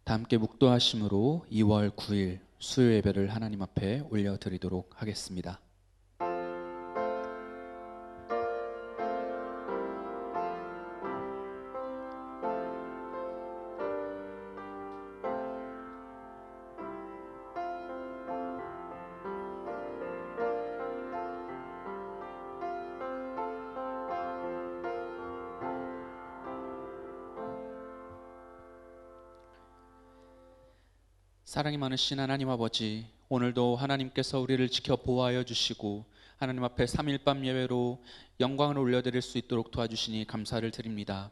다 함께 묵도하심으로 2월 9일 수요 예배를 하나님 앞에 올려드리도록 하겠습니다. 사랑이 많으신 하나님 아버지, 오늘도 하나님께서 우리를 지켜 보호하여 주시고 하나님 앞에 3일 밤 예배로 영광을 올려드릴 수 있도록 도와주시니 감사를 드립니다.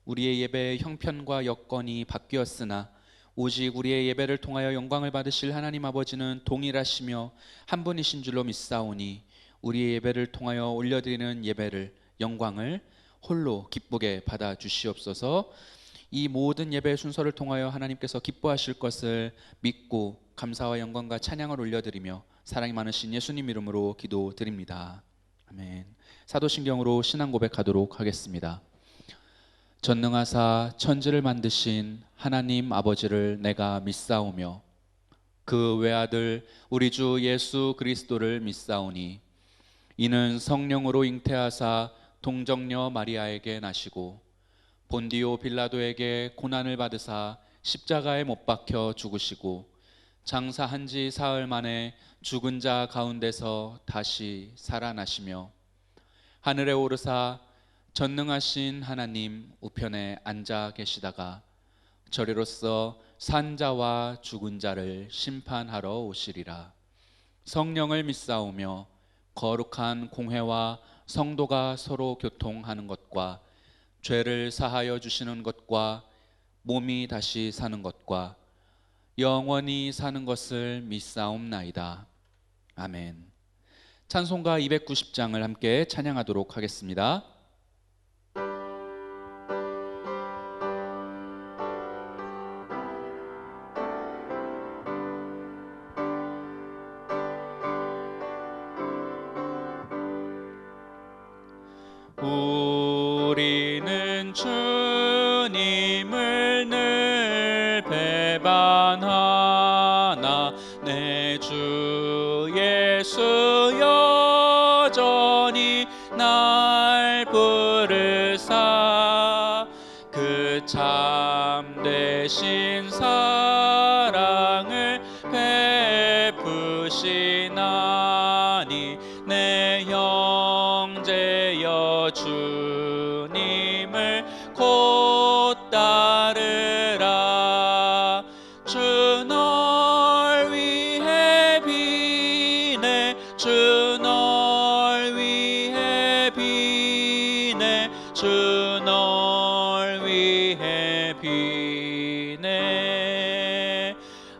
우리의 예배의 형편과 여건이 바뀌었으나 오직 우리의 예배를 통하여 영광을 받으실 하나님 아버지는 동일하시며 한 분이신 줄로 믿사오니 우리의 예배를 통하여 올려드리는 예배를, 영광을 홀로 기쁘게 받아 주시옵소서. 이 모든 예배의 순서를 통하여 하나님께서 기뻐하실 것을 믿고 감사와 영광과 찬양을 올려드리며 사랑이 많으신 예수님 이름으로 기도드립니다. 아멘. 사도신경으로 신앙 고백하도록 하겠습니다. 전능하사 천지를 만드신 하나님 아버지를 내가 믿사오며 그 외아들 우리 주 예수 그리스도를 믿사오니 이는 성령으로 잉태하사 동정녀 마리아에게 나시고 본디오 빌라도에게 고난을 받으사 십자가에 못 박혀 죽으시고 장사한 지 사흘 만에 죽은 자 가운데서 다시 살아나시며 하늘에 오르사 전능하신 하나님 우편에 앉아 계시다가 저리로서 산 자와 죽은 자를 심판하러 오시리라. 성령을 믿사오며 거룩한 공회와 성도가 서로 교통하는 것과 죄를 사하여 주시는 것과 몸이 다시 사는 것과 영원히 사는 것을 믿사옵나이다. 아멘. 찬송가 290장을 함께 찬양하도록 하겠습니다. 우리는 주님을 늘 배반하나 내 주 예수 여전히 날 부르사 그 참되신 사랑을 베푸시나니 내 형제여 주님을 곧 따르라. 주 널 위해 비네 주 널 위해 비네 주 널 위해 비네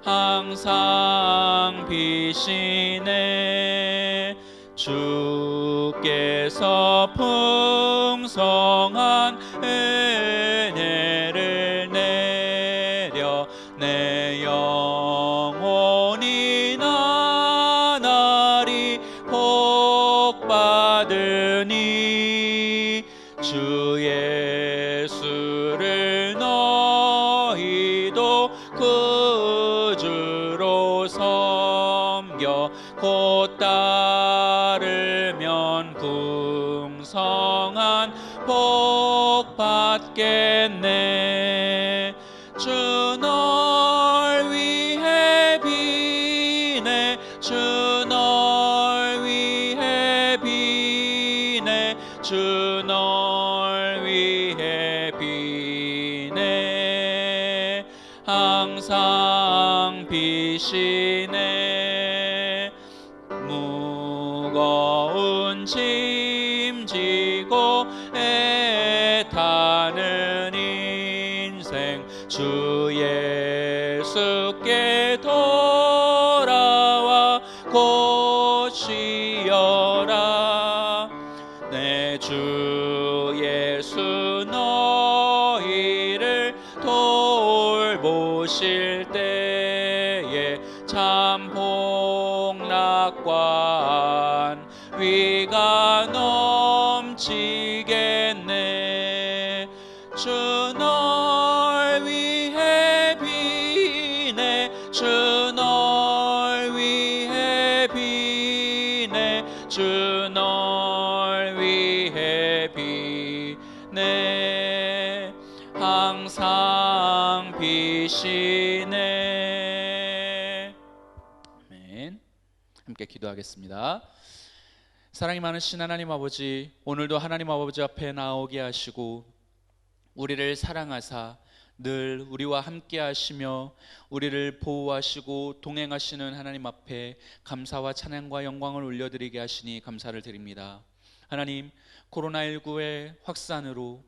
항상 비시네. 주께서 풍성한 은혜를 내려 내 영혼이 나날이 복받으니 주 예수를 너희도 구주로 섬겨 곧 따르면 풍성한 복 받겠네. 주 널 위해 비네 주 널 위해 비네 주 널 위해 비네 항상 비시네. 무거운 짐 지고 애타는 인생 주 예수께 돌아와 곧 쉬어라. 내 주 예수 너희를 돌보실 때에 참 복락과 위가 넘치겠네. 주 널 위해 비 항상 비시네. 아멘. 함께 기도하겠습니다. 사랑이 많으신 하나님 아버지, 오늘도 하나님 아버지 앞에 나오게 하시고 우리를 사랑하사 늘 우리와 함께 하시며 우리를 보호하시고 동행하시는 하나님 앞에 감사와 찬양과 영광을 올려드리게 하시니 감사를 드립니다. 하나님, 코로나19의 확산으로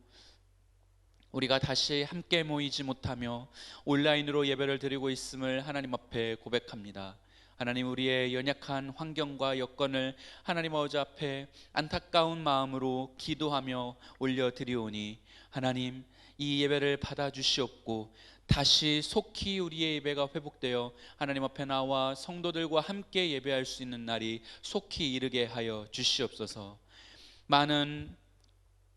우리가 다시 함께 모이지 못하며 온라인으로 예배를 드리고 있음을 하나님 앞에 고백합니다. 하나님, 우리의 연약한 환경과 여건을 하나님 아버지 앞에 안타까운 마음으로 기도하며 올려드리오니 하나님, 이 예배를 받아주시옵고 다시 속히 우리의 예배가 회복되어 하나님 앞에 나와 성도들과 함께 예배할 수 있는 날이 속히 이르게 하여 주시옵소서. 많은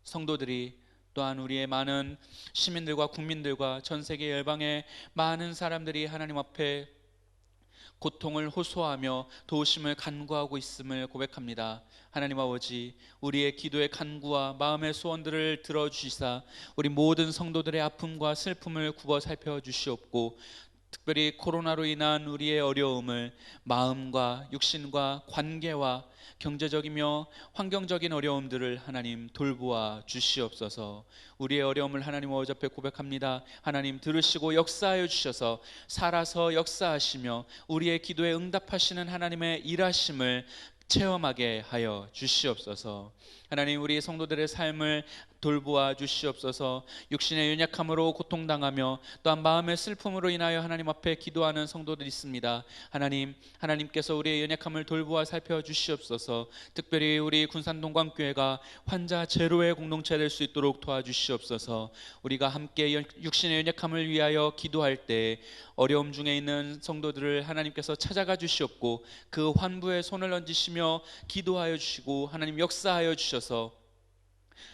성도들이 또한 우리의 많은 시민들과 국민들과 전 세계 열방의 많은 사람들이 하나님 앞에 고통을 호소하며 도우심을 간구하고 있음을 고백합니다. 하나님 아버지, 우리의 기도의 간구와 마음의 소원들을 들어주시사 우리 모든 성도들의 아픔과 슬픔을 굽어 살펴주시옵고 특별히 코로나로 인한 우리의 어려움을 마음과 육신과 관계와 경제적이며 환경적인 어려움들을 하나님 돌보아 주시옵소서. 우리의 어려움을 하나님 아버지 앞에 고백합니다. 하나님 들으시고 역사하여 주셔서 살아서 역사하시며 우리의 기도에 응답하시는 하나님의 일하심을 체험하게 하여 주시옵소서. 하나님, 우리 성도들의 삶을 돌보아 주시옵소서. 육신의 연약함으로 고통당하며 또한 마음의 슬픔으로 인하여 하나님 앞에 기도하는 성도들이 있습니다. 하나님, 하나님께서 우리의 연약함을 돌보아 살펴주시옵소서. 특별히 우리 군산동광교회가 환자 제로의 공동체 될 수 있도록 도와주시옵소서. 우리가 함께 육신의 연약함을 위하여 기도할 때 어려움 중에 있는 성도들을 하나님께서 찾아가 주시옵고 그 환부에 손을 얹으시며 기도하여 주시고 하나님 역사하여 주셔서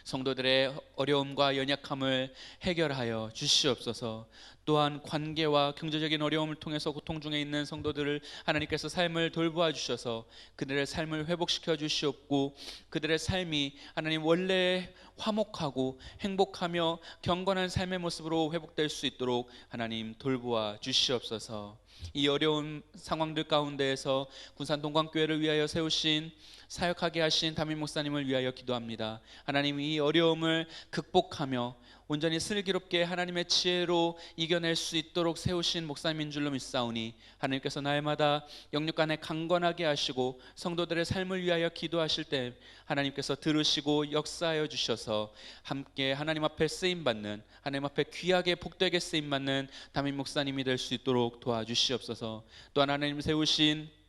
성도들의 어려움과 연약함을 해결하여 주시옵소서. 또한 관계와 경제적인 어려움을 통해서 고통 중에 있는 성도들을 하나님께서 삶을 돌보아 주셔서 그들의 삶을 회복시켜 주시옵고 그들의 삶이 하나님 원래 화목하고 행복하며 경건한 삶의 모습으로 회복될 수 있도록 하나님 돌보아 주시옵소서. 이 어려운 상황들 가운데에서 군산 동광교회를 위하여 세우신 사역하게 하신 담임 목사님을 위하여 기도합니다. 하나님, 이 어려움을 극복하며 온전히 슬기롭게 하나님의 지혜로 이겨낼 수 있도록 세우신 목사님인 줄로 믿사오니 하나님께서 날마다 영육간에 강건하게 하시고 성도들의 삶을 위하여 기도하실 때 하나님께서 들으시고 역사하여 주셔서 함께 하나님 앞에 쓰임받는, 하나님 앞에 귀하게 복되게 쓰임받는 담임 목사님이 될 수 있도록 도와주시옵소서. 또한 하나님 세우신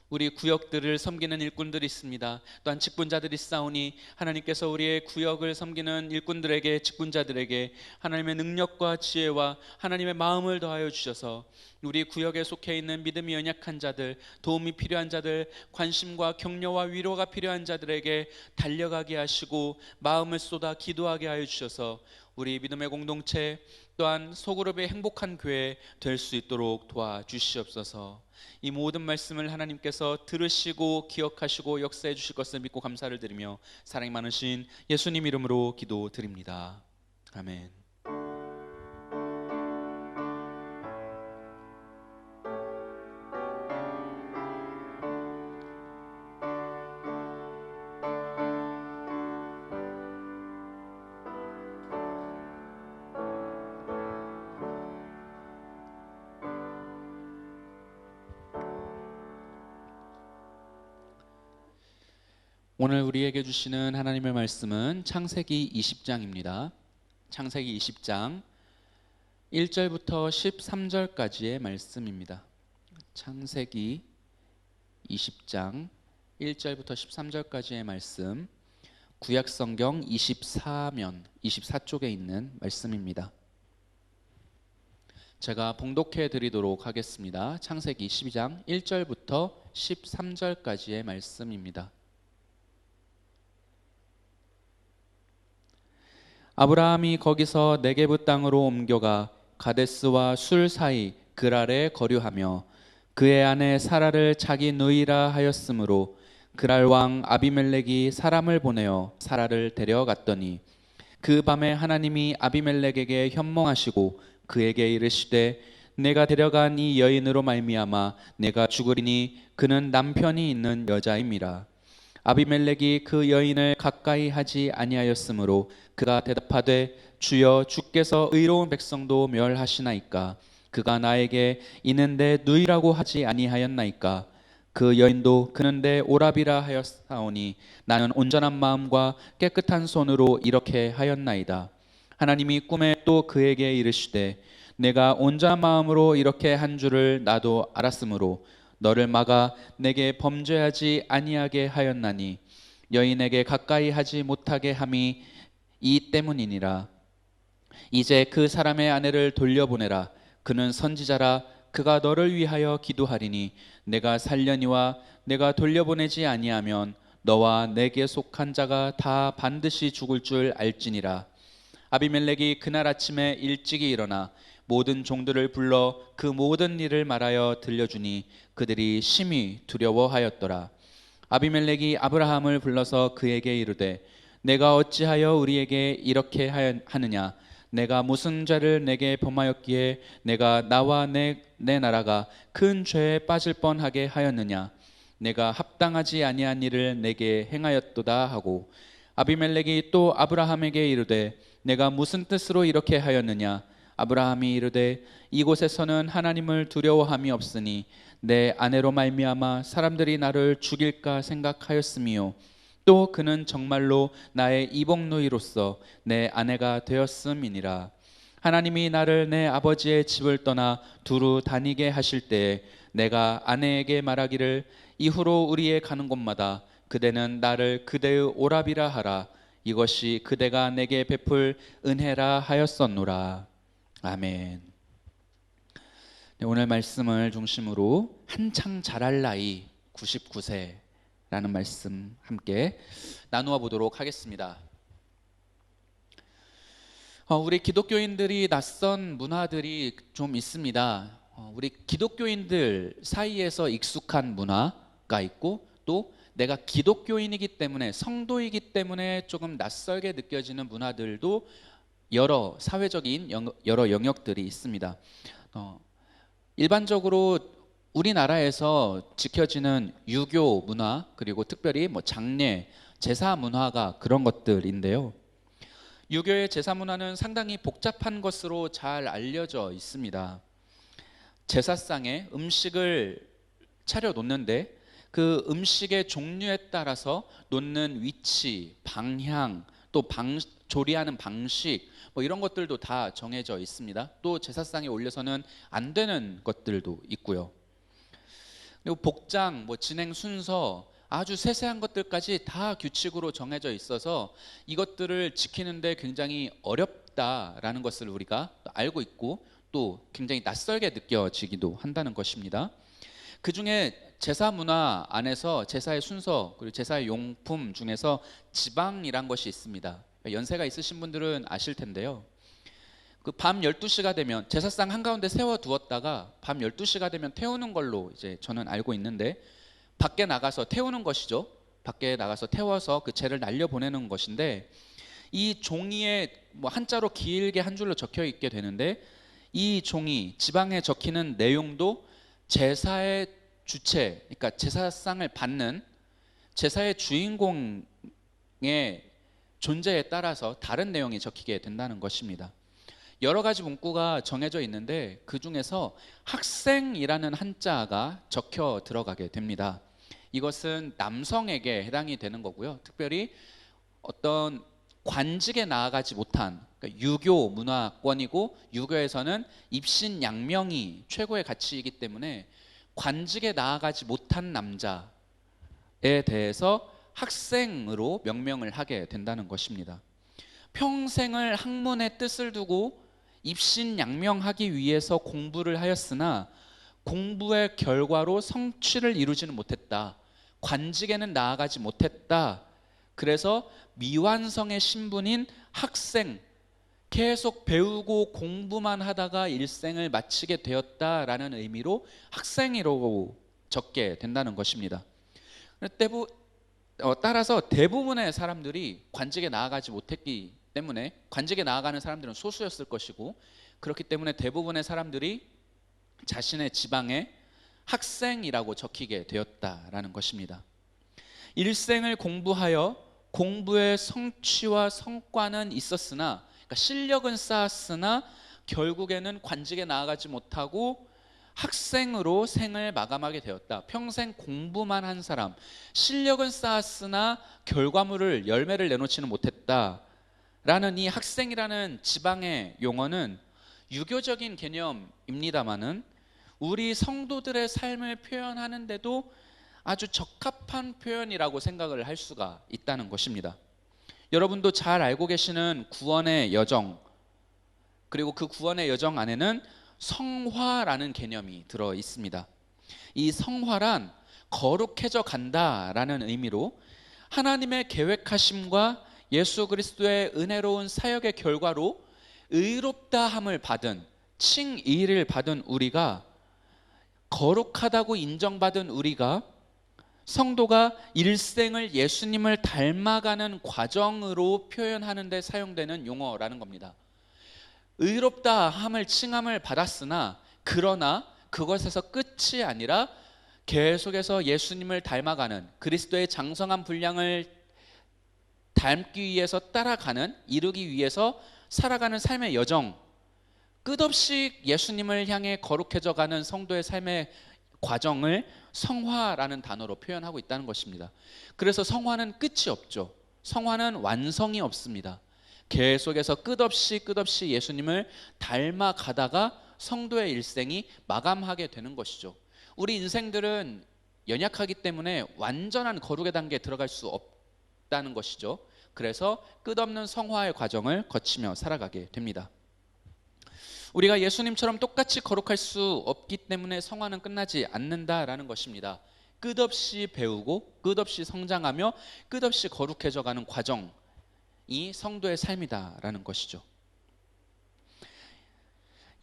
우리 구역들을 섬기는 일꾼들이 있습니다. 또한 직분자들이 싸우니 하나님께서 우리의 구역을 섬기는 일꾼들에게, 직분자들에게 하나님의 능력과 지혜와 하나님의 마음을 더하여 주셔서 우리 구역에 속해 있는 믿음이 연약한 자들, 도움이 필요한 자들, 관심과 격려와 위로가 필요한 자들에게 달려가게 하시고 마음을 쏟아 기도하게 하여 주셔서 우리 믿음의 공동체 또한 소그룹의 행복한 교회 될 수 있도록 도와주시옵소서. 이 모든 말씀을 하나님께서 들으시고 기억하시고 역사해 주실 것을 믿고 감사를 드리며 사랑이 많으신 예수님 이름으로 기도드립니다. 아멘. 오늘 우리에게 주시는 하나님의 말씀은 창세기 20장입니다. 창세기 20장 1절부터 13절까지의 말씀입니다. 창세기 20장 1절부터 13절까지의 말씀, 구약성경 24면 24쪽에 있는 말씀입니다. 제가 봉독해 드리도록 하겠습니다. 창세기 12장 1절부터 13절까지의 말씀입니다. 아브라함이 거기서 네게브 땅으로 옮겨가 가데스와 술 사이 그랄에 거류하며 그의 아내 사라를 자기 누이라 하였으므로 그랄 왕 아비멜렉이 사람을 보내어 사라를 데려갔더니 그 밤에 하나님이 아비멜렉에게 현몽하시고 그에게 이르시되 내가 데려간 이 여인으로 말미암아 내가 죽으리니 그는 남편이 있는 여자임이라. 아비멜렉이 그 여인을 가까이 하지 아니하였으므로 그가 대답하되 주여 주께서 의로운 백성도 멸하시나이까. 그가 나에게 이는 내 누이라고 하지 아니하였나이까. 그 여인도 그는 내 오라비라 하였사오니 나는 온전한 마음과 깨끗한 손으로 이렇게 하였나이다. 하나님이 꿈에 또 그에게 이르시되 내가 온전한 마음으로 이렇게 한 줄을 나도 알았으므로 너를 막아 내게 범죄하지 아니하게 하였나니 여인에게 가까이 하지 못하게 함이 이 때문이니라. 이제 그 사람의 아내를 돌려보내라. 그는 선지자라. 그가 너를 위하여 기도하리니 내가 살려니와 내가 돌려보내지 아니하면 너와 내게 속한 자가 다 반드시 죽을 줄 알지니라. 아비멜렉이 그날 아침에 일찍이 일어나 모든 종들을 불러 그 모든 일을 말하여 들려주니 그들이 심히 두려워하였더라. 아비멜렉이 아브라함을 불러서 그에게 이르되 내가 어찌하여 우리에게 이렇게 하느냐. 내가 무슨 죄를 내게 범하였기에 내가 나와 내 나라가 큰 죄에 빠질 뻔하게 하였느냐. 내가 합당하지 아니한 일을 내게 행하였도다 하고 아비멜렉이 또 아브라함에게 이르되 내가 무슨 뜻으로 이렇게 하였느냐. 아브라함이 이르되 이곳에서는 하나님을 두려워함이 없으니 내 아내로 말미암아 사람들이 나를 죽일까 생각하였음이요 또 그는 정말로 나의 이복누이로서 내 아내가 되었음이니라. 하나님이 나를 내 아버지의 집을 떠나 두루 다니게 하실 때에 내가 아내에게 말하기를 이후로 우리의 가는 곳마다 그대는 나를 그대의 오라비라 하라. 이것이 그대가 내게 베풀 은혜라 하였었노라. 아멘. 네, 오늘 말씀을 중심으로 한창 자랄 나이 99세라는 말씀 함께 나누어 보도록 하겠습니다. 우리 기독교인들이 낯선 문화들이 좀 있습니다. 우리 기독교인들 사이에서 익숙한 문화가 있고 또 내가 기독교인이기 때문에 성도이기 때문에 조금 낯설게 느껴지는 문화들도 여러 사회적인 여러 영역들이 있습니다. 일반적으로 우리나라에서 지켜지는 유교 문화 그리고 특별히 장례, 제사 문화가 그런 것들인데요. 유교의 제사 문화는 상당히 복잡한 것으로 잘 알려져 있습니다. 제사상에 음식을 차려 놓는데 그 음식의 종류에 따라서 놓는 위치, 방향, 또 조리하는 방식 이런 것들도 다 정해져 있습니다. 또 제사상에 올려서는 안 되는 것들도 있고요. 그리고 복장, 진행 순서 아주 세세한 것들까지 다 규칙으로 정해져 있어서 이것들을 지키는데 굉장히 어렵다라는 것을 우리가 알고 있고 또 굉장히 낯설게 느껴지기도 한다는 것입니다. 그 중에 제사 문화 안에서 제사의 순서 그리고 제사의 용품 중에서 지방이란 것이 있습니다. 연세가 있으신 분들은 아실 텐데요. 그 밤 12시가 되면 제사상 한가운데 세워두었다가 밤 12시가 되면 태우는 걸로 이제 저는 알고 있는데 밖에 나가서 태우는 것이죠. 밖에 나가서 태워서 그 재를 날려보내는 것인데 이 종이에 한자로 길게 한 줄로 적혀 있게 되는데 이 종이 지방에 적히는 내용도 제사의 주체, 그러니까 제사상을 받는 제사의 주인공의 존재에 따라서 다른 내용이 적히게 된다는 것입니다. 여러 가지 문구가 정해져 있는데 그 중에서 학생이라는 한자가 적혀 들어가게 됩니다. 이것은 남성에게 해당이 되는 거고요. 특별히 어떤 관직에 나아가지 못한 그러니까 유교 문화권이고 유교에서는 입신양명이 최고의 가치이기 때문에 관직에 나아가지 못한 남자에 대해서 학생으로 명명을 하게 된다는 것입니다. 평생을 학문의 뜻을 두고 입신양명하기 위해서 공부를 하였으나 공부의 결과로 성취를 이루지는 못했다. 관직에는 나아가지 못했다. 그래서 미완성의 신분인 학생, 계속 배우고 공부만 하다가 일생을 마치게 되었다라는 의미로 학생이라고 적게 된다는 것입니다. 따라서 대부분의 사람들이 관직에 나아가지 못했기 때문에 관직에 나아가는 사람들은 소수였을 것이고, 그렇기 때문에 대부분의 사람들이 자신의 지방에 학생이라고 적히게 되었다라는 것입니다. 일생을 공부하여 공부의 성취와 성과는 있었으나, 그러니까 실력은 쌓았으나 결국에는 관직에 나아가지 못하고 학생으로 생을 마감하게 되었다. 평생 공부만 한 사람, 실력은 쌓았으나 결과물을 열매를 내놓지는 못했다 라는 이 학생이라는 지방의 용어는 유교적인 개념입니다마는 우리 성도들의 삶을 표현하는데도 아주 적합한 표현이라고 생각을 할 수가 있다는 것입니다. 여러분도 잘 알고 계시는 구원의 여정, 그리고 그 구원의 여정 안에는 성화라는 개념이 들어 있습니다. 이 성화란 거룩해져 간다라는 의미로 하나님의 계획하심과 예수 그리스도의 은혜로운 사역의 결과로 의롭다함을 받은, 칭의를 받은 우리가, 거룩하다고 인정받은 우리가, 성도가 일생을 예수님을 닮아가는 과정으로 표현하는 데 사용되는 용어라는 겁니다. 의롭다함을 칭함을 받았으나, 그러나 그것에서 끝이 아니라 계속해서 예수님을 닮아가는, 그리스도의 장성한 분량을 닮기 위해서 따라가는, 이루기 위해서 살아가는 삶의 여정, 끝없이 예수님을 향해 거룩해져 가는 성도의 삶의 과정을 성화라는 단어로 표현하고 있다는 것입니다. 그래서 성화는 끝이 없죠. 성화는 완성이 없습니다. 계속해서 끝없이 예수님을 닮아가다가 성도의 일생이 마감하게 되는 것이죠. 우리 인생들은 연약하기 때문에 완전한 거룩의 단계에 들어갈 수 없다는 것이죠. 그래서 끝없는 성화의 과정을 거치며 살아가게 됩니다. 우리가 예수님처럼 똑같이 거룩할 수 없기 때문에 성화는 끝나지 않는다라는 것입니다. 끝없이 배우고 끝없이 성장하며 끝없이 거룩해져가는 과정이 성도의 삶이다라는 것이죠.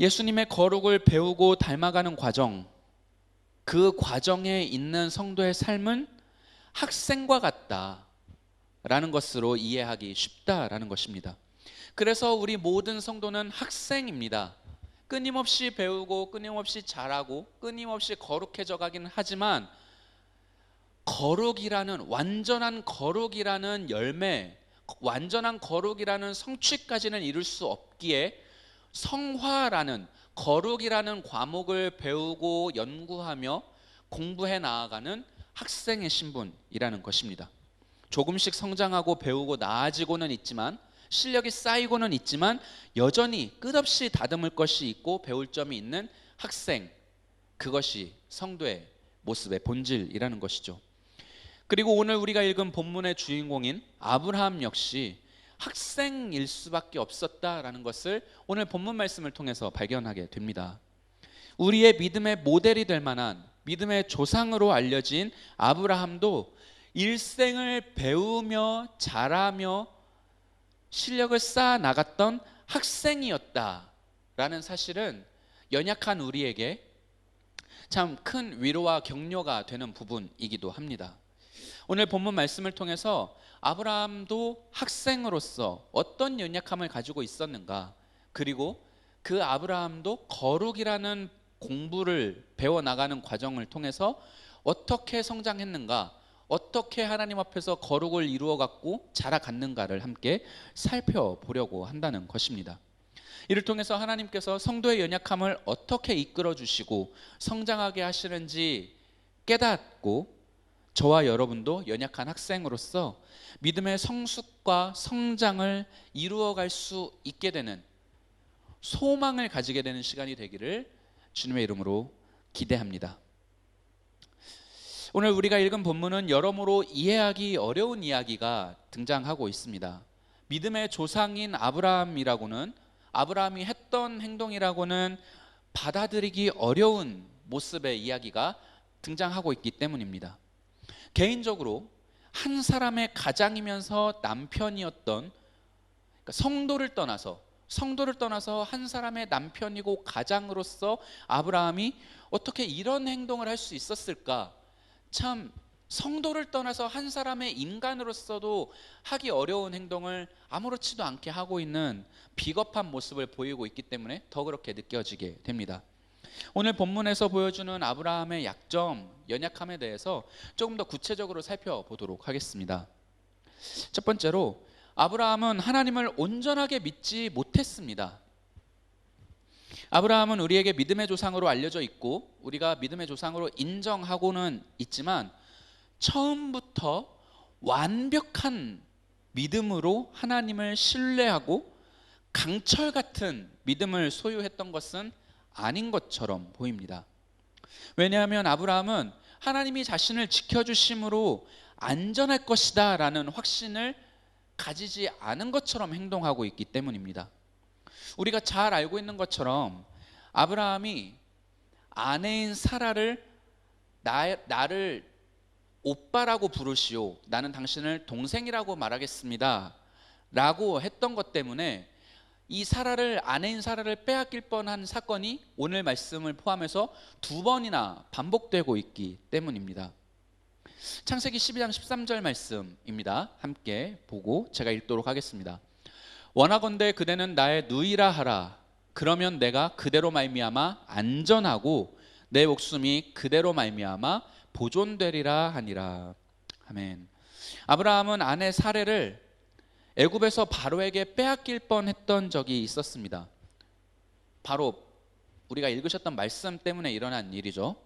예수님의 거룩을 배우고 닮아가는 과정, 그 과정에 있는 성도의 삶은 학생과 같다라는 것으로 이해하기 쉽다라는 것입니다. 그래서 우리 모든 성도는 학생입니다. 끊임없이 배우고 끊임없이 잘하고 끊임없이 거룩해져 가긴 하지만, 거룩이라는, 완전한 거룩이라는 열매, 완전한 거룩이라는 성취까지는 이룰 수 없기에 성화라는, 거룩이라는 과목을 배우고 연구하며 공부해 나아가는 학생의 신분이라는 것입니다. 조금씩 성장하고 배우고 나아지고는 있지만, 실력이 쌓이고는 있지만 여전히 끝없이 다듬을 것이 있고 배울 점이 있는 학생, 그것이 성도의 모습의 본질이라는 것이죠. 그리고 오늘 우리가 읽은 본문의 주인공인 아브라함 역시 학생일 수밖에 없었다라는 것을 오늘 본문 말씀을 통해서 발견하게 됩니다. 우리의 믿음의 모델이 될 만한, 믿음의 조상으로 알려진 아브라함도 일생을 배우며 자라며 실력을 쌓아 나갔던 학생이었다라는 사실은 연약한 우리에게 참 큰 위로와 격려가 되는 부분이기도 합니다. 오늘 본문 말씀을 통해서 아브라함도 학생으로서 어떤 연약함을 가지고 있었는가, 그리고 그 아브라함도 거룩이라는 공부를 배워나가는 과정을 통해서 어떻게 성장했는가, 어떻게 하나님 앞에서 거룩을 이루어갔고 자라갔는가를 함께 살펴보려고 한다는 것입니다. 이를 통해서 하나님께서 성도의 연약함을 어떻게 이끌어 주시고 성장하게 하시는지 깨닫고, 저와 여러분도 연약한 학생으로서 믿음의 성숙과 성장을 이루어갈 수 있게 되는 소망을 가지게 되는 시간이 되기를 주님의 이름으로 기대합니다. 오늘 우리가 읽은 본문은 여러모로 이해하기 어려운 이야기가 등장하고 있습니다. 믿음의 조상인 아브라함이 했던 행동이라고는 받아들이기 어려운 모습의 이야기가 등장하고 있기 때문입니다. 개인적으로 한 사람의 가장이면서 남편이었던, 그러니까 성도를 떠나서 한 사람의 남편이고 가장으로서 아브라함이 어떻게 이런 행동을 할 수 있었을까, 참 성도를 떠나서 한 사람의 인간으로서도 하기 어려운 행동을 아무렇지도 않게 하고 있는 비겁한 모습을 보이고 있기 때문에 더 그렇게 느껴지게 됩니다. 오늘 본문에서 보여주는 아브라함의 약점, 연약함에 대해서 조금 더 구체적으로 살펴보도록 하겠습니다. 첫 번째로 아브라함은 하나님을 온전하게 믿지 못했습니다. 아브라함은 우리에게 믿음의 조상으로 알려져 있고 우리가 믿음의 조상으로 인정하고는 있지만 처음부터 완벽한 믿음으로 하나님을 신뢰하고 강철 같은 믿음을 소유했던 것은 아닌 것처럼 보입니다. 왜냐하면 아브라함은 하나님이 자신을 지켜주심으로 안전할 것이다 라는 확신을 가지지 않은 것처럼 행동하고 있기 때문입니다. 우리가 잘 알고 있는 것처럼 아브라함이 아내인 사라를 나를 오빠라고 부르시오, 나는 당신을 동생이라고 말하겠습니다 라고 했던 것 때문에 이 사라를, 아내인 사라를 빼앗길 뻔한 사건이 오늘 말씀을 포함해서 2번이나 반복되고 있기 때문입니다. 창세기 12장 13절 말씀입니다. 함께 보고 제가 읽도록 하겠습니다. 원하건대 그대는 나의 누이라 하라. 그러면 내가 그대로 말미암아 안전하고 내 목숨이 그대로 말미암아 보존되리라 하니라. 아멘. 아브라함은 아내 사레를 애굽에서 바로에게 빼앗길 뻔했던 적이 있었습니다. 바로 우리가 읽으셨던 말씀 때문에 일어난 일이죠.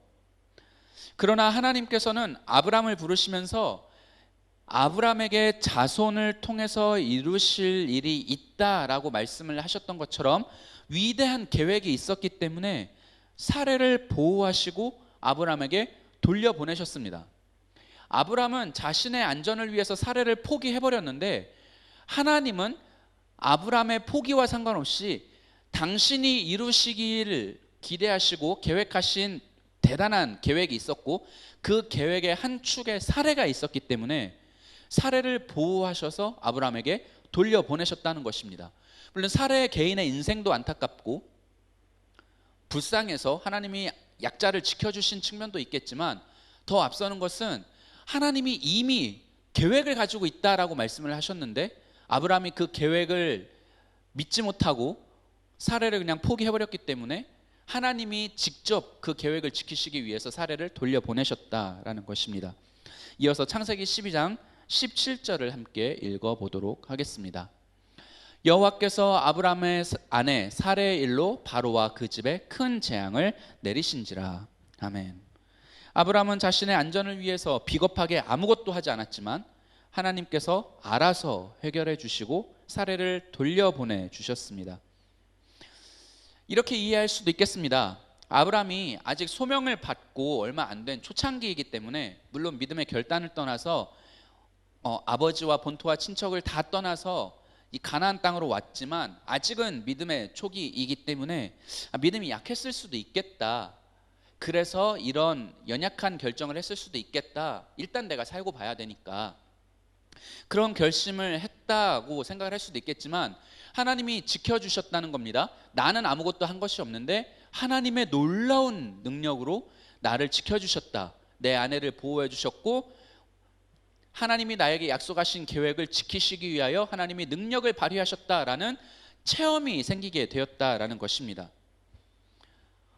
그러나 하나님께서는 아브라함을 부르시면서 아브라함에게 자손을 통해서 이루실 일이 있다라고 말씀을 하셨던 것처럼 위대한 계획이 있었기 때문에 사레를 보호하시고 아브라함에게 돌려보내셨습니다. 아브라함은 자신의 안전을 위해서 사레를 포기해버렸는데 하나님은 아브라함의 포기와 상관없이 당신이 이루시기를 기대하시고 계획하신 대단한 계획이 있었고 그 계획의 한 축에 사레가 있었기 때문에 사레를 보호하셔서 아브라함에게 돌려보내셨다는 것입니다. 물론 사레 개인의 인생도 안타깝고 불쌍해서 하나님이 약자를 지켜주신 측면도 있겠지만 더 앞서는 것은 하나님이 이미 계획을 가지고 있다라고 말씀을 하셨는데 아브라함이 그 계획을 믿지 못하고 사레를 그냥 포기해버렸기 때문에 하나님이 직접 그 계획을 지키시기 위해서 사레를 돌려보내셨다라는 것입니다. 이어서 창세기 12장 17절을 함께 읽어보도록 하겠습니다. 여호와께서 아브라함의 아내 사레의 일로 바로와 그 집에 큰 재앙을 내리신지라. 아멘. 아브라함은 자신의 안전을 위해서 비겁하게 아무것도 하지 않았지만 하나님께서 알아서 해결해 주시고 사레를 돌려보내 주셨습니다. 이렇게 이해할 수도 있겠습니다. 아브라함이 아직 소명을 받고 얼마 안 된 초창기이기 때문에 물론 믿음의 결단을 떠나서 아버지와 본토와 친척을 다 떠나서 이 가나안 땅으로 왔지만 아직은 믿음의 초기이기 때문에 믿음이 약했을 수도 있겠다. 그래서 이런 연약한 결정을 했을 수도 있겠다. 일단 내가 살고 봐야 되니까 그런 결심을 했다고 생각을 할 수도 있겠지만 하나님이 지켜주셨다는 겁니다. 나는 아무것도 한 것이 없는데 하나님의 놀라운 능력으로 나를 지켜주셨다. 내 아내를 보호해 주셨고 하나님이 나에게 약속하신 계획을 지키시기 위하여 하나님이 능력을 발휘하셨다라는 체험이 생기게 되었다라는 것입니다.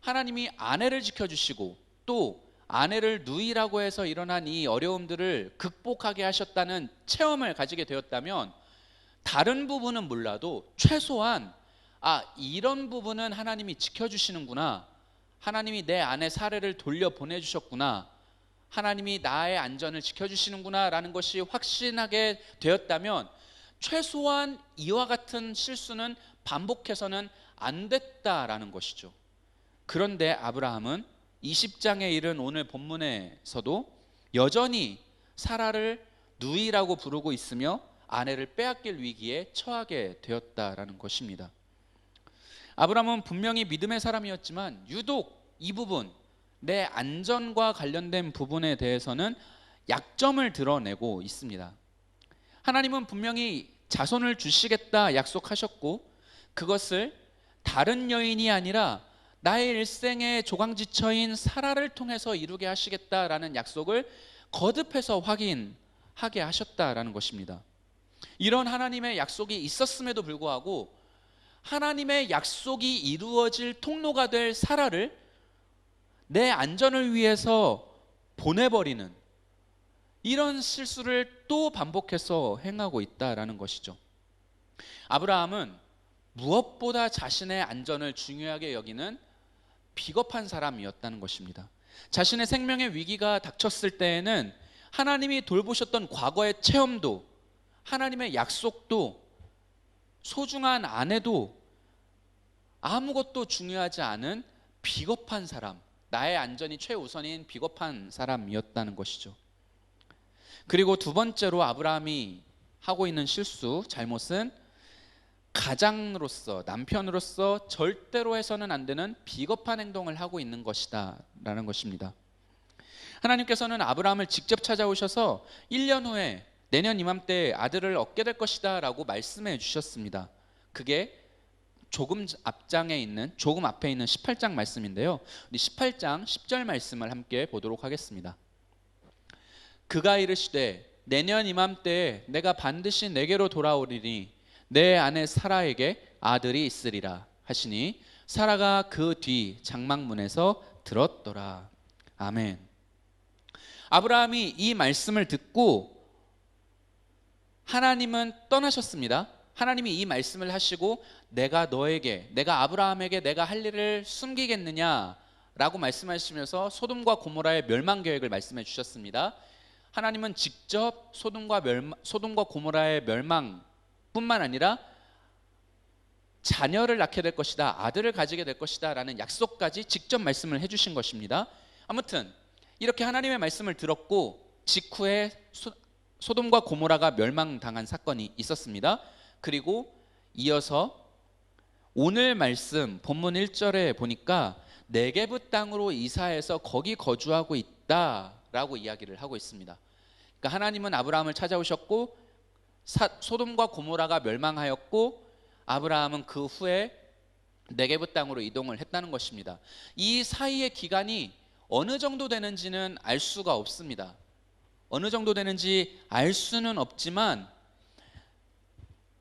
하나님이 아내를 지켜주시고 또 아내를 누이라고 해서 일어난 이 어려움들을 극복하게 하셨다는 체험을 가지게 되었다면 다른 부분은 몰라도 최소한 이런 부분은 하나님이 지켜주시는구나, 하나님이 내 아내 사레를 돌려보내주셨구나, 하나님이 나의 안전을 지켜주시는구나 라는 것이 확신하게 되었다면 최소한 이와 같은 실수는 반복해서는 안 됐다라는 것이죠. 그런데 아브라함은 20장에 이른 오늘 본문에서도 여전히 사라를 누이라고 부르고 있으며 아내를 빼앗길 위기에 처하게 되었다라는 것입니다. 아브라함은 분명히 믿음의 사람이었지만 유독 이 부분, 내 안전과 관련된 부분에 대해서는 약점을 드러내고 있습니다. 하나님은 분명히 자손을 주시겠다 약속하셨고 그것을 다른 여인이 아니라 나의 일생의 조강지처인 사라를 통해서 이루게 하시겠다라는 약속을 거듭해서 확인하게 하셨다라는 것입니다. 이런 하나님의 약속이 있었음에도 불구하고 하나님의 약속이 이루어질 통로가 될 사라를 내 안전을 위해서 보내버리는 이런 실수를 또 반복해서 행하고 있다라는 것이죠. 아브라함은 무엇보다 자신의 안전을 중요하게 여기는 비겁한 사람이었다는 것입니다. 자신의 생명의 위기가 닥쳤을 때에는 하나님이 돌보셨던 과거의 체험도, 하나님의 약속도, 소중한 아내도 아무것도 중요하지 않은 비겁한 사람, 나의 안전이 최우선인 비겁한 사람이었다는 것이죠. 그리고 두 번째로 아브라함이 하고 있는 실수, 잘못은 가장으로서, 남편으로서 절대로 해서는 안 되는 비겁한 행동을 하고 있는 것이다 라는 것입니다. 하나님께서는 아브라함을 직접 찾아오셔서 1년 후에 내년 이맘때 아들을 얻게 될 것이다 라고 말씀해 주셨습니다. 그게 조금 앞에 있는 18장 말씀인데요, 우리 18장 10절 말씀을 함께 보도록 하겠습니다. 그가 이르시되 내년 이맘때에 내가 반드시 내게로 돌아오리니 내 아내 사라에게 아들이 있으리라 하시니 사라가 그 뒤 장막문에서 들었더라. 아멘. 아브라함이 이 말씀을 듣고 하나님은 떠나셨습니다. 하나님이 이 말씀을 하시고 내가 아브라함에게 내가 할 일을 숨기겠느냐라고 말씀하시면서 소돔과 고모라의 멸망 계획을 말씀해 주셨습니다. 하나님은 직접 소돔과 고모라의 멸망뿐만 아니라 자녀를 낳게 될 것이다, 아들을 가지게 될 것이다 라는 약속까지 직접 말씀을 해주신 것입니다. 아무튼 이렇게 하나님의 말씀을 들었고 직후에 소돔과 고모라가 멸망당한 사건이 있었습니다. 그리고 이어서 오늘 말씀 본문 1절에 보니까 네게브 땅으로 이사해서 거기 거주하고 있다라고 이야기를 하고 있습니다. 그러니까 하나님은 아브라함을 찾아오셨고 소돔과 고모라가 멸망하였고 아브라함은 그 후에 네게브 땅으로 이동을 했다는 것입니다. 이 사이의 기간이 어느 정도 되는지는 알 수가 없습니다. 어느 정도 되는지 알 수는 없지만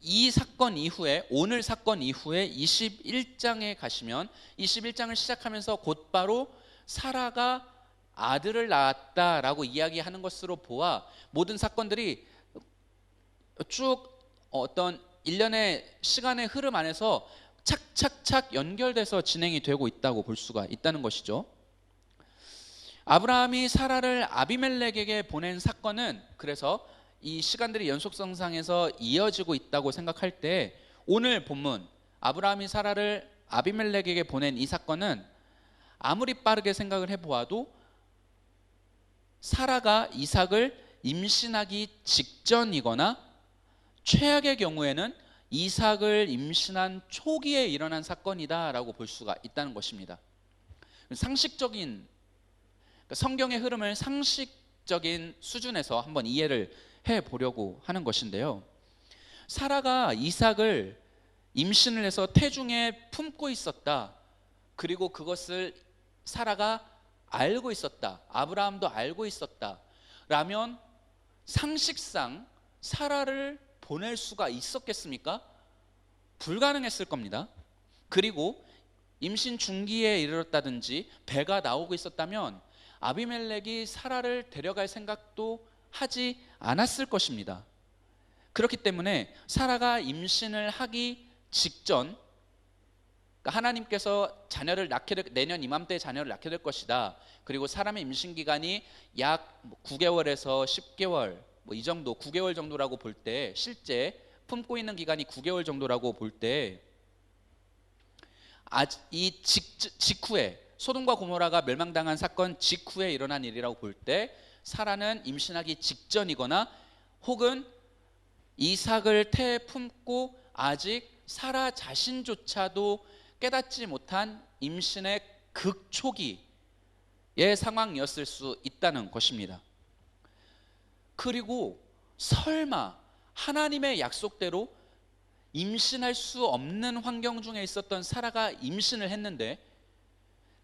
이 사건 이후에, 오늘 사건 이후에 21장에 가시면 21장을 시작하면서 곧바로 사라가 아들을 낳았다라고 이야기하는 것으로 보아 모든 사건들이 쭉 어떤 일련의 시간의 흐름 안에서 착착착 연결돼서 진행이 되고 있다고 볼 수가 있다는 것이죠. 아브라함이 사라를 아비멜렉에게 보낸 사건은 그래서 이 시간들이 연속성상에서 이어지고 있다고 생각할 때 오늘 본문 아브라함이 사라를 아비멜렉에게 보낸 이 사건은 아무리 빠르게 생각을 해보아도 사라가 이삭을 임신하기 직전이거나 최악의 경우에는 이삭을 임신한 초기에 일어난 사건이다라고 볼 수가 있다는 것입니다. 상식적인, 성경의 흐름을 상식적인 수준에서 한번 이해를 해보려고 하는 것인데요, 사라가 이삭을 임신을 해서 태중에 품고 있었다, 그리고 그것을 사라가 알고 있었다, 아브라함도 알고 있었다 라면 상식상 사라를 보낼 수가 있었겠습니까? 불가능했을 겁니다. 그리고 임신 중기에 이르렀다든지 배가 나오고 있었다면 아비멜렉이 사라를 데려갈 생각도 하지 않았을 것입니다. 그렇기 때문에 사라가 임신을 하기 직전, 하나님께서 내년 이맘때 자녀를 낳게 될 것이다, 그리고 사람의 임신 기간이 약 9개월에서 10개월 이 정도, 9개월 정도라고 볼 때, 실제 품고 있는 기간이 9개월 정도라고 볼 때 이 직후에 소돔과 고모라가 멸망당한 사건 직후에 일어난 일이라고 볼 때 사라는 임신하기 직전이거나 혹은 이삭을 태에 품고 아직 사라 자신조차도 깨닫지 못한 임신의 극초기의 상황이었을 수 있다는 것입니다. 그리고 설마 하나님의 약속대로 임신할 수 없는 환경 중에 있었던 사라가 임신을 했는데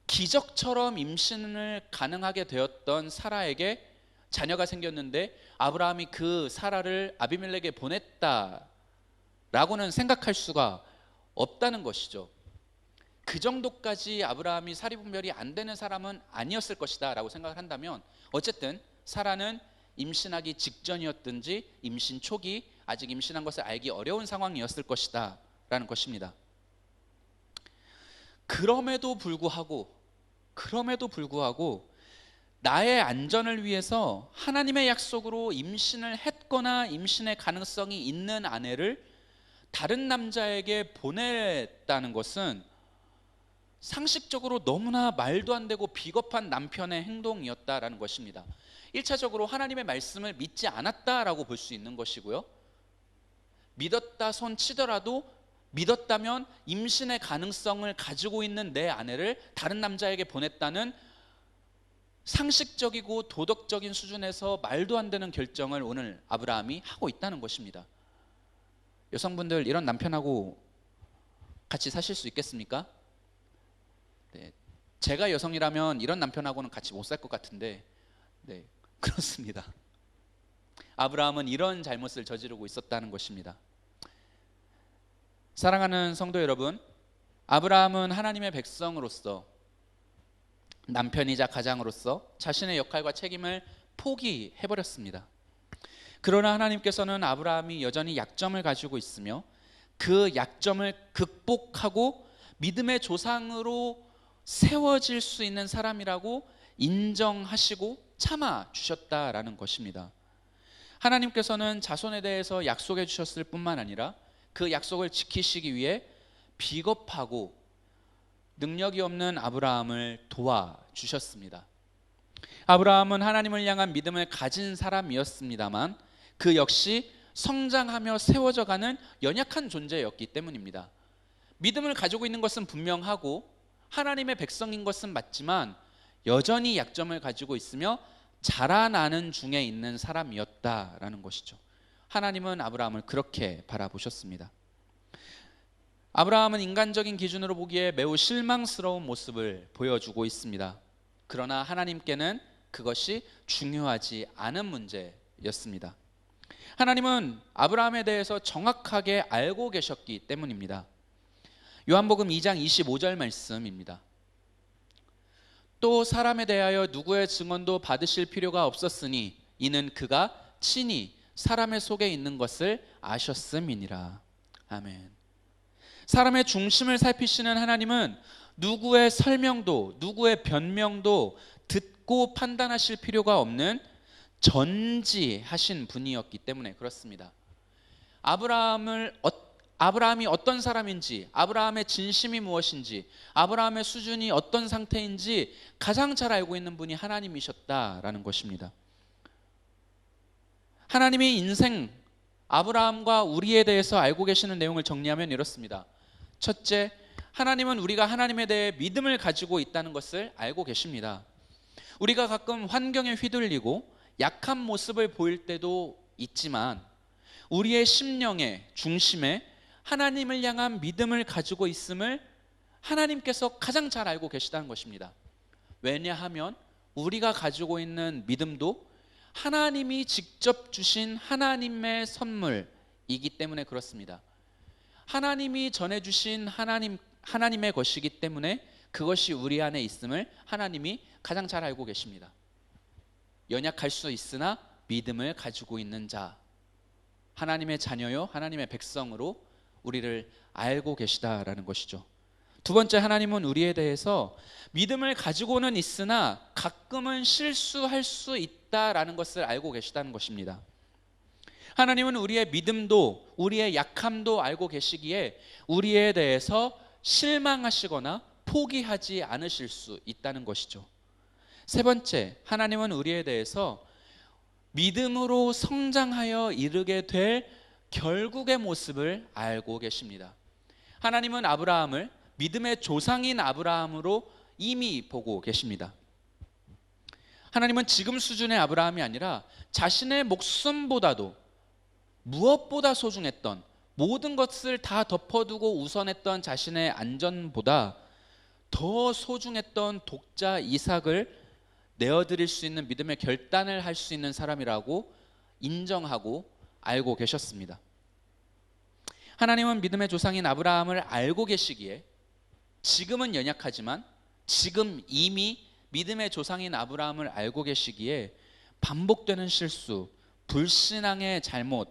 기적처럼 임신을 가능하게 되었던 사라에게 자녀가 생겼는데 아브라함이 그 사라를 아비멜렉에 보냈다라고는 생각할 수가 없다는 것이죠. 그 정도까지 아브라함이 사리분별이 안 되는 사람은 아니었을 것이다 라고 생각을 한다면, 어쨌든 사라는 임신하기 직전이었든지 임신 초기, 아직 임신한 것을 알기 어려운 상황이었을 것이다 라는 것입니다. 그럼에도 불구하고 나의 안전을 위해서 하나님의 약속으로 임신을 했거나 임신의 가능성이 있는 아내를 다른 남자에게 보냈다는 것은 상식적으로 너무나 말도 안 되고 비겁한 남편의 행동이었다라는 것입니다. 1차적으로 하나님의 말씀을 믿지 않았다라고 볼 수 있는 것이고요, 믿었다 손 치더라도 믿었다면 임신의 가능성을 가지고 있는 내 아내를 다른 남자에게 보냈다는 상식적이고 도덕적인 수준에서 말도 안 되는 결정을 오늘 아브라함이 하고 있다는 것입니다. 여성분들, 이런 남편하고 같이 사실 수 있겠습니까? 네, 제가 여성이라면 이런 남편하고는 같이 못 살 것 같은데, 네, 그렇습니다. 아브라함은 이런 잘못을 저지르고 있었다는 것입니다. 사랑하는 성도 여러분, 아브라함은 하나님의 백성으로서, 남편이자 가장으로서 자신의 역할과 책임을 포기해버렸습니다. 그러나 하나님께서는 아브라함이 여전히 약점을 가지고 있으며 그 약점을 극복하고 믿음의 조상으로 세워질 수 있는 사람이라고 인정하시고 참아주셨다라는 것입니다. 하나님께서는 자손에 대해서 약속해 주셨을 뿐만 아니라 그 약속을 지키시기 위해 비겁하고 능력이 없는 아브라함을 도와주셨습니다. 아브라함은 하나님을 향한 믿음을 가진 사람이었습니다만 그 역시 성장하며 세워져가는 연약한 존재였기 때문입니다. 믿음을 가지고 있는 것은 분명하고 하나님의 백성인 것은 맞지만 여전히 약점을 가지고 있으며 자라나는 중에 있는 사람이었다라는 것이죠. 하나님은 아브라함을 그렇게 바라보셨습니다. 아브라함은 인간적인 기준으로 보기에 매우 실망스러운 모습을 보여주고 있습니다. 그러나 하나님께는 그것이 중요하지 않은 문제였습니다. 하나님은 아브라함에 대해서 정확하게 알고 계셨기 때문입니다. 요한복음 2장 25절 말씀입니다. 또 사람에 대하여 누구의 증언도 받으실 필요가 없었으니 이는 그가 친히 사람의 속에 있는 것을 아셨음이니라. 아멘. 사람의 중심을 살피시는 하나님은 누구의 설명도 누구의 변명도 듣고 판단하실 필요가 없는 전지하신 분이었기 때문에 그렇습니다. 아브라함이 어떤 사람인지, 아브라함의 진심이 무엇인지, 아브라함의 수준이 어떤 상태인지 가장 잘 알고 있는 분이 하나님이셨다라는 것입니다. 하나님이 인생 아브라함과 우리에 대해서 알고 계시는 내용을 정리하면 이렇습니다. 첫째, 하나님은 우리가 하나님에 대해 믿음을 가지고 있다는 것을 알고 계십니다. 우리가 가끔 환경에 휘둘리고 약한 모습을 보일 때도 있지만 우리의 심령의 중심에 하나님을 향한 믿음을 가지고 있음을 하나님께서 가장 잘 알고 계시다는 것입니다. 왜냐하면 우리가 가지고 있는 믿음도 하나님이 직접 주신 하나님의 선물이기 때문에 그렇습니다. 하나님이 전해주신 하나님의 것이기 때문에 그것이 우리 안에 있음을 하나님이 가장 잘 알고 계십니다. 연약할 수 있으나 믿음을 가지고 있는 자, 하나님의 자녀요 하나님의 백성으로 우리를 알고 계시다라는 것이죠. 두 번째, 하나님은 우리에 대해서 믿음을 가지고는 있으나 가끔은 실수할 수 있다라는 것을 알고 계시다는 것입니다. 하나님은 우리의 믿음도 우리의 약함도 알고 계시기에 우리에 대해서 실망하시거나 포기하지 않으실 수 있다는 것이죠. 세 번째, 하나님은 우리에 대해서 믿음으로 성장하여 이르게 될 결국의 모습을 알고 계십니다. 하나님은 아브라함을 믿음의 조상인 아브라함으로 이미 보고 계십니다. 하나님은 지금 수준의 아브라함이 아니라 자신의 목숨보다도 무엇보다 소중했던, 모든 것을 다 덮어두고 우선했던 자신의 안전보다 더 소중했던 독자 이삭을 내어드릴 수 있는 믿음의 결단을 할 수 있는 사람이라고 인정하고 알고 계셨습니다. 하나님은 믿음의 조상인 아브라함을 알고 계시기에 지금은 연약하지만 지금 이미 믿음의 조상인 아브라함을 알고 계시기에 반복되는 실수, 불신앙의 잘못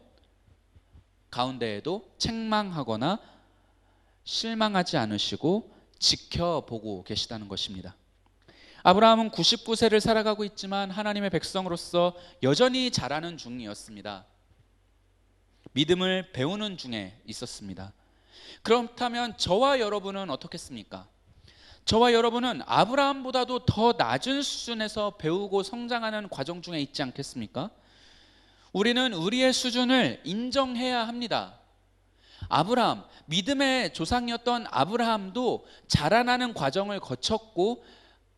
가운데에도 책망하거나 실망하지 않으시고 지켜보고 계시다는 것입니다. 아브라함은 99세를 살아가고 있지만 하나님의 백성으로서 여전히 자라는 중이었습니다. 믿음을 배우는 중에 있었습니다. 그렇다면 저와 여러분은 어떻겠습니까? 저와 여러분은 아브라함보다도 더 낮은 수준에서 배우고 성장하는 과정 중에 있지 않겠습니까? 우리는 우리의 수준을 인정해야 합니다. 아브라함, 믿음의 조상이었던 아브라함도 자라나는 과정을 거쳤고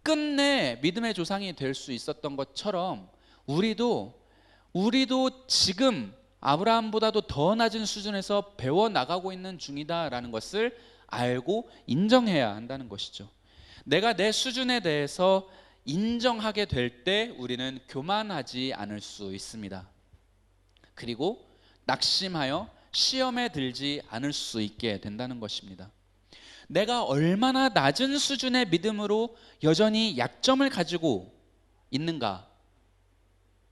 끝내 믿음의 조상이 될 수 있었던 것처럼 우리도 지금 아브라함보다도 더 낮은 수준에서 배워나가고 있는 중이다라는 것을 알고 인정해야 한다는 것이죠. 내가 내 수준에 대해서 인정하게 될 때 우리는 교만하지 않을 수 있습니다. 그리고 낙심하여 시험에 들지 않을 수 있게 된다는 것입니다. 내가 얼마나 낮은 수준의 믿음으로 여전히 약점을 가지고 있는가,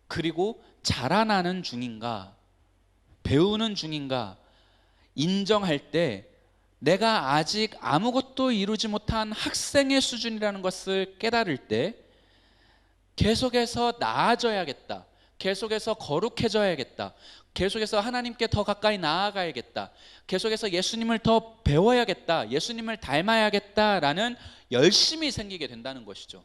그리고 자라나는 중인가, 배우는 중인가 인정할 때 내가 아직 아무것도 이루지 못한 학생의 수준이라는 것을 깨달을 때 계속해서 나아져야겠다, 계속해서 거룩해져야겠다, 계속해서 하나님께 더 가까이 나아가야겠다, 계속해서 예수님을 더 배워야겠다, 예수님을 닮아야겠다라는 열심이 생기게 된다는 것이죠.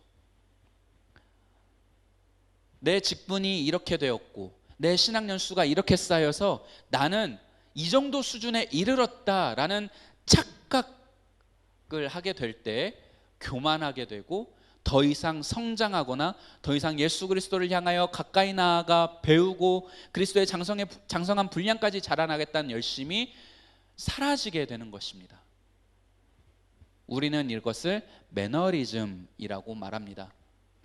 내 직분이 이렇게 되었고 내 신학 연수가 이렇게 쌓여서 나는 이 정도 수준에 이르렀다라는 착각을 하게 될 때 교만하게 되고 더 이상 성장하거나 더 이상 예수 그리스도를 향하여 가까이 나아가 배우고 그리스도의 장성한 분량까지 자라나겠다는 열심이 사라지게 되는 것입니다. 우리는 이것을 매너리즘이라고 말합니다.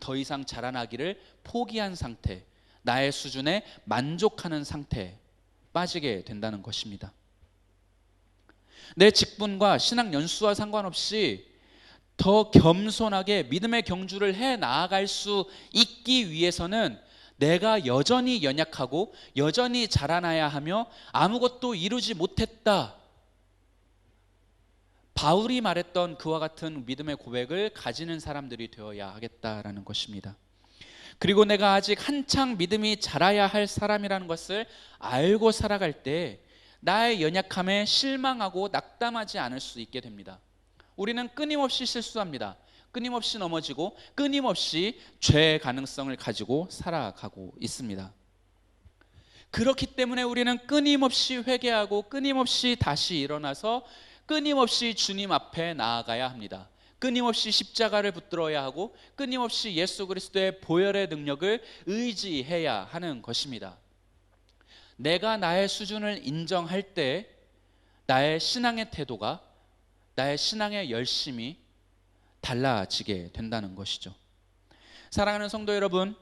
더 이상 자라나기를 포기한 상태, 나의 수준에 만족하는 상태에 빠지게 된다는 것입니다. 내 직분과 신학 연수와 상관없이 더 겸손하게 믿음의 경주를 해 나아갈 수 있기 위해서는 내가 여전히 연약하고 여전히 자라나야 하며 아무것도 이루지 못했다, 바울이 말했던 그와 같은 믿음의 고백을 가지는 사람들이 되어야 하겠다라는 것입니다. 그리고 내가 아직 한창 믿음이 자라야 할 사람이라는 것을 알고 살아갈 때 나의 연약함에 실망하고 낙담하지 않을 수 있게 됩니다. 우리는 끊임없이 실수합니다. 끊임없이 넘어지고 끊임없이 죄의 가능성을 가지고 살아가고 있습니다. 그렇기 때문에 우리는 끊임없이 회개하고 끊임없이 다시 일어나서 끊임없이 주님 앞에 나아가야 합니다. 끊임없이 십자가를 붙들어야 하고 끊임없이 예수 그리스도의 보혈의 능력을 의지해야 하는 것입니다. 내가 나의 수준을 인정할 때 나의 신앙의 태도가, 나의 신앙의 열심이 달라지게 된다는 것이죠. 사랑하는 성도 여러분,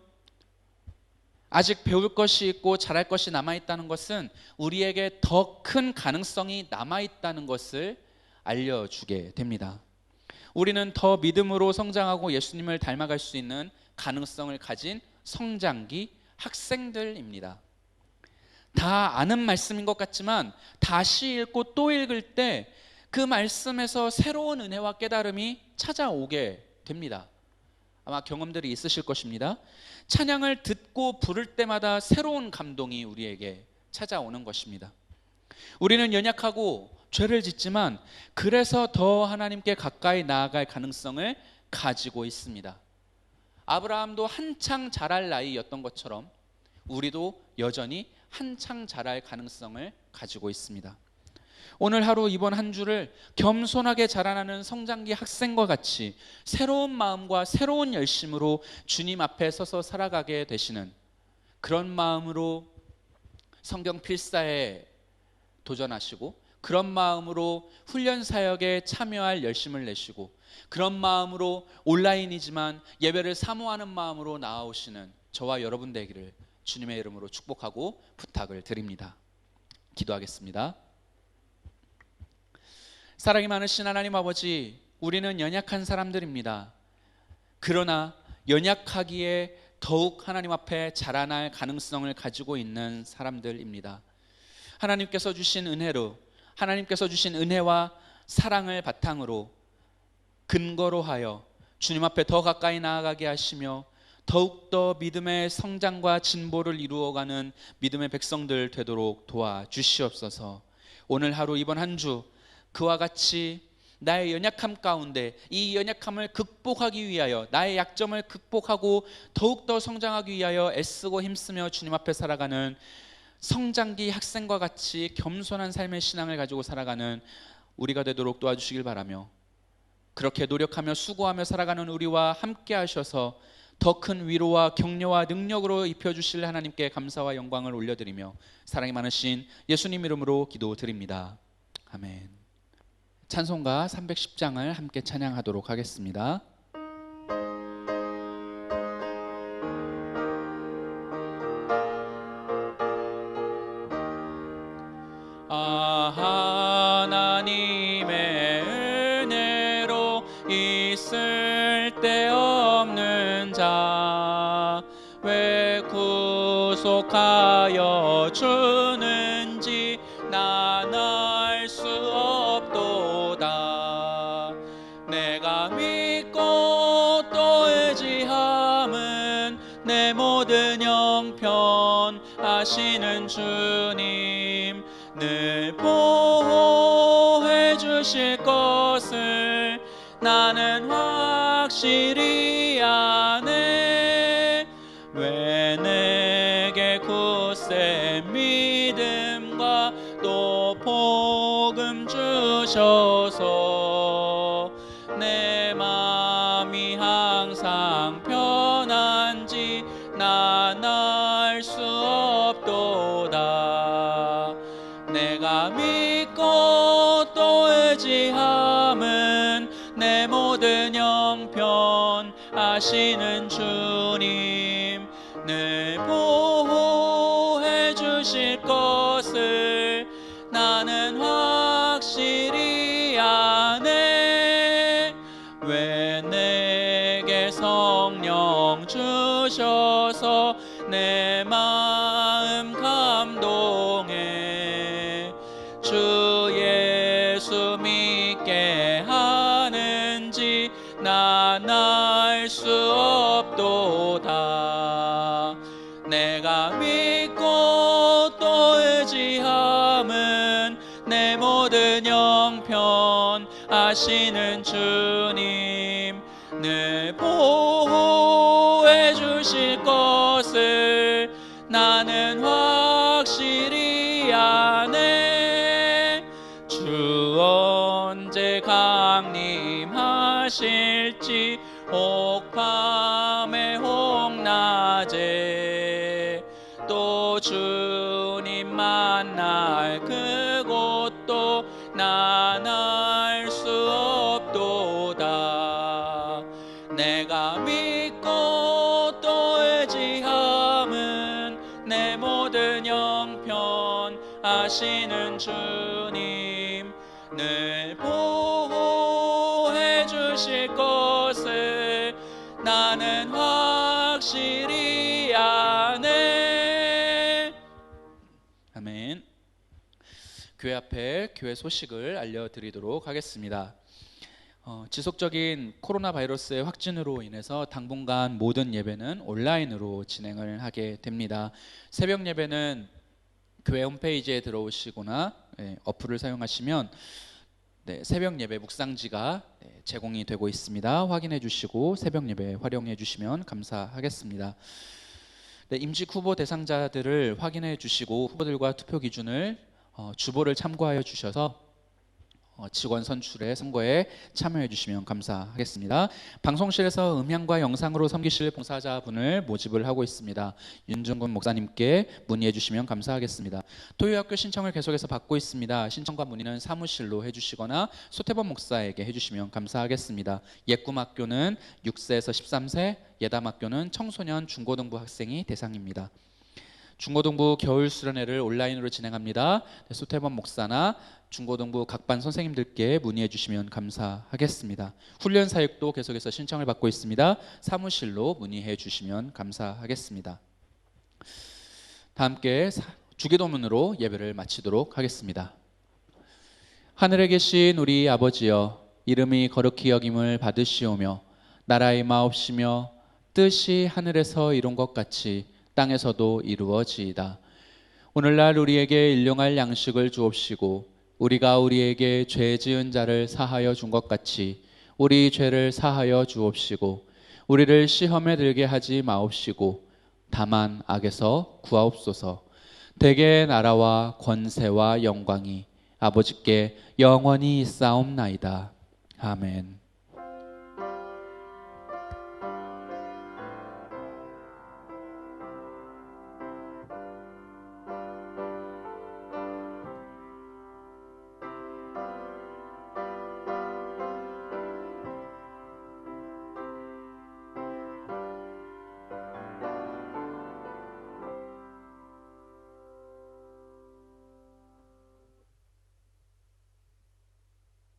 아직 배울 것이 있고 잘할 것이 남아있다는 것은 우리에게 더 큰 가능성이 남아있다는 것을 알려주게 됩니다. 우리는 더 믿음으로 성장하고 예수님을 닮아갈 수 있는 가능성을 가진 성장기 학생들입니다. 다 아는 말씀인 것 같지만 다시 읽고 또 읽을 때 그 말씀에서 새로운 은혜와 깨달음이 찾아오게 됩니다. 아마 경험들이 있으실 것입니다. 찬양을 듣고 부를 때마다 새로운 감동이 우리에게 찾아오는 것입니다. 우리는 연약하고 죄를 짓지만 그래서 더 하나님께 가까이 나아갈 가능성을 가지고 있습니다. 아브라함도 한창 자랄 나이였던 것처럼 우리도 여전히 한창 자랄 가능성을 가지고 있습니다. 오늘 하루, 이번 한 주를 겸손하게 자라나는 성장기 학생과 같이 새로운 마음과 새로운 열심으로 주님 앞에 서서 살아가게 되시는 그런 마음으로 성경 필사에 도전하시고 그런 마음으로 훈련 사역에 참여할 열심을 내시고, 그런 마음으로 온라인이지만 예배를 사모하는 마음으로 나아오시는 저와 여러분 되기를 주님의 이름으로 축복하고 부탁을 드립니다. 기도하겠습니다. 사랑이 많으신 하나님 아버지, 우리는 연약한 사람들입니다. 그러나 연약하기에 더욱 하나님 앞에 자라날 가능성을 가지고 있는 사람들입니다. 하나님께서 주신 은혜로, 하나님께서 주신 은혜와 사랑을 바탕으로 근거로 하여 주님 앞에 더 가까이 나아가게 하시며 더욱더 믿음의 성장과 진보를 이루어가는 믿음의 백성들 되도록 도와주시옵소서. 오늘 하루, 이번 한 주 그와 같이 나의 연약함 가운데 이 연약함을 극복하기 위하여, 나의 약점을 극복하고 더욱더 성장하기 위하여 애쓰고 힘쓰며 주님 앞에 살아가는 성장기 학생과 같이 겸손한 삶의 신앙을 가지고 살아가는 우리가 되도록 도와주시길 바라며, 그렇게 노력하며 수고하며 살아가는 우리와 함께 하셔서 더 큰 위로와 격려와 능력으로 입혀주실 하나님께 감사와 영광을 올려드리며 사랑이 많으신 예수님 이름으로 기도드립니다. 아멘. 찬송가 310장을 함께 찬양하도록 하겠습니다. 하나님의 은혜로 있을 데 없는 자 왜 구속하여 주는지 난 알 수 없도다. 내가 믿고 또 의지함은 내 모든 형편 아시는 주님 늘 보호해 주실 것을 나는 확실히 아네. 왜 내게 굳세 믿음과 또 복음 주셔서 내 마음이 항상 편한지 난 알 수 없도다. 내가 믿고 또 의지함은 내 모든 형편 아시는 주님 늘 보호해 주실 것을 나는 확실히 아네. 왜 내게 성령 주셔서 내 마음 감동해 주 예수 믿게 하는지 난 알 수 없도다. 내가 믿고 또 의지함은 내 모든 형편 아시는 주님 늘 보호해 주실 것을 나는 확실히 아네. 주 언제 강림하실지 혹밤에 혹낮에 또 주님 만날 그곳도 난 알 수 없도다. 내가 믿고 또 의지함은 내 모든 형편 아시는 주님 늘 보호해 주실 것을 나는 확실히 아네. 아멘. 교회 앞에 교회 소식을 알려드리도록 하겠습니다. 지속적인 코로나 바이러스의 확진으로 인해서 당분간 모든 예배는 온라인으로 진행을 하게 됩니다. 새벽 예배는 교회 홈페이지에 들어오시거나 어플을 사용하시면 새벽 예배 묵상지가 제공이 되고 있습니다. 확인해 주시고 새벽 예배 활용해 주시면 감사하겠습니다. 임직 후보 대상자들을 확인해 주시고 후보들과 투표 기준을 주보를 참고하여 주셔서 직원 선출의 선거에 참여해 주시면 감사하겠습니다. 방송실에서 음향과 영상으로 섬기실 봉사자분을 모집을 하고 있습니다. 윤중근 목사님께 문의해 주시면 감사하겠습니다. 토요학교 신청을 계속해서 받고 있습니다. 신청과 문의는 사무실로 해주시거나 소태범 목사에게 해주시면 감사하겠습니다. 옛꿈학교는 6세에서 13세, 예담학교는 청소년 중고등부 학생이 대상입니다. 중고등부 겨울 수련회를 온라인으로 진행합니다. 소태범 목사나 중고등부 각반 선생님들께 문의해 주시면 감사하겠습니다. 훈련 사역도 계속해서 신청을 받고 있습니다. 사무실로 문의해 주시면 감사하겠습니다. 다 함께 주기도문으로 예배를 마치도록 하겠습니다. 하늘에 계신 우리 아버지여, 이름이 거룩히 여김을 받으시오며 나라의 마옵시며 뜻이 하늘에서 이룬 것 같이 땅에서도 이루어지이다. 오늘날 우리에게 일용할 양식을 주옵시고 우리가 우리에게 죄 지은 자를 사하여 준 것 같이 우리 죄를 사하여 주옵시고 우리를 시험에 들게 하지 마옵시고 다만 악에서 구하옵소서. 대개의 나라와 권세와 영광이 아버지께 영원히 있사옵나이다. 아멘.